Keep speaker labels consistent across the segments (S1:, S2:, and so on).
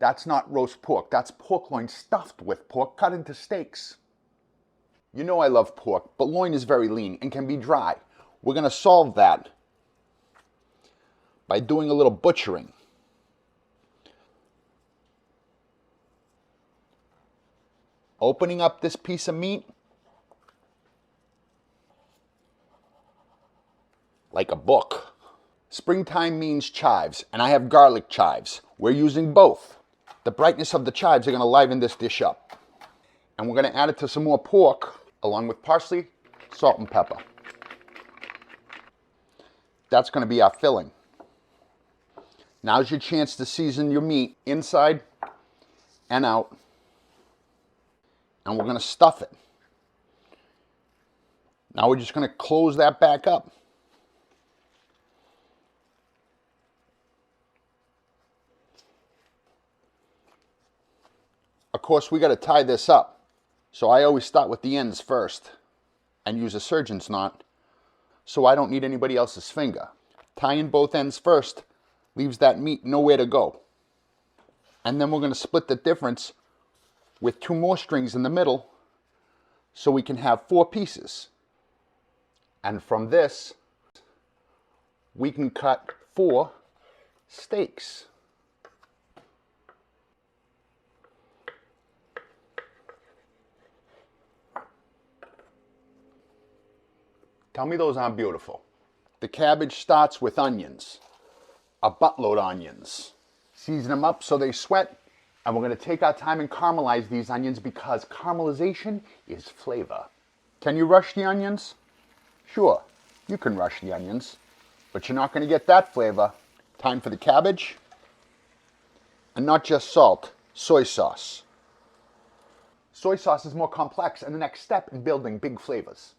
S1: That's not roast pork. That's pork loin stuffed with pork cut into steaks. You know I love pork, but loin is very lean and can be dry. We're going to solve that by doing a little butchering. Opening up this piece of meat like a book. Springtime means chives, and I have garlic chives. We're using both. The brightness of the chives are going to liven this dish up. And we're going to add it to some more pork, along with parsley, salt, and pepper. That's going to be our filling. Now's your chance to season your meat inside and out. And we're going to stuff it. Now we're just going to close that back up. Of course, we got to tie this up. So I always start with the ends first and use a surgeon's knot so I don't need anybody else's finger. Tying both ends first leaves that meat nowhere to go. And then we're going to split the difference with 2 more strings in the middle so we can have 4 pieces. And from this, we can cut 4 steaks. Tell me those aren't beautiful. The cabbage starts with onions, a buttload of onions. Season them up so they sweat, and we're going to take our time and caramelize these onions because caramelization is flavor. Can you rush the onions? Sure, you can rush the onions, but you're not going to get that flavor. Time for the cabbage, and not just salt, soy sauce. Soy sauce is more complex and the next step in building big flavors.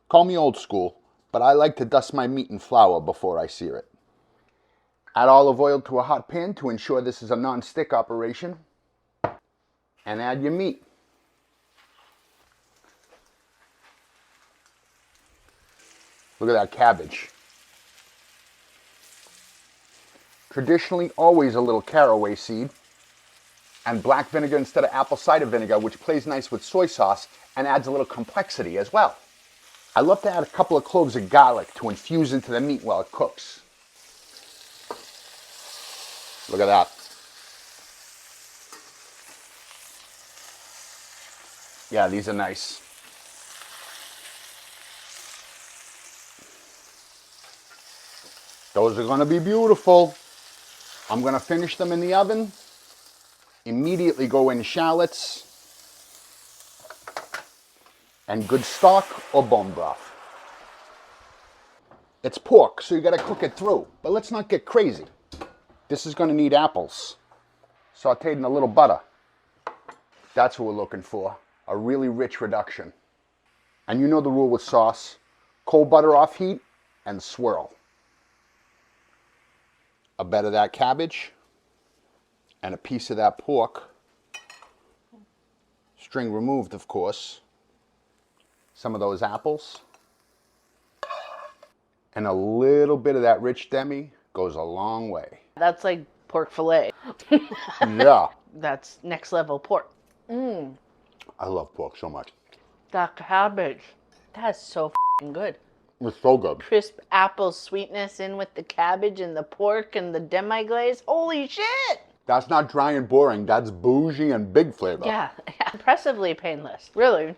S1: Call me old school, but I like to dust my meat in flour before I sear it. Add olive oil to a hot pan to ensure this is a non-stick operation. And add your meat. Look at that cabbage. Traditionally, always a little caraway seed. And black vinegar instead of apple cider vinegar, which plays nice with soy sauce and adds a little complexity as well. I love to add a couple of cloves of garlic to infuse into the meat while it cooks. Look at that. Yeah, these are nice. Those are going to be beautiful. I'm going to finish them in the oven. Immediately go in shallots and good stock or bone broth. It's pork, so you got to cook it through, but let's not get crazy. This is going to need apples, sauteed in a little butter. That's what we're looking for, a really rich reduction. And you know the rule with sauce, cold butter off heat and swirl. A bit of that cabbage and a piece of that pork, string removed of course. Some of those apples, and a little bit of that rich Demi goes a long way.
S2: That's like pork fillet.
S1: Yeah.
S2: That's next level pork.
S1: I love pork so much.
S2: That cabbage, that's so f***ing good.
S1: It's so good.
S2: Crisp apple sweetness in with the cabbage and the pork and the Demi Glaze. Holy shit!
S1: That's not dry and boring. That's bougie and big flavor.
S2: Yeah, impressively painless. Really.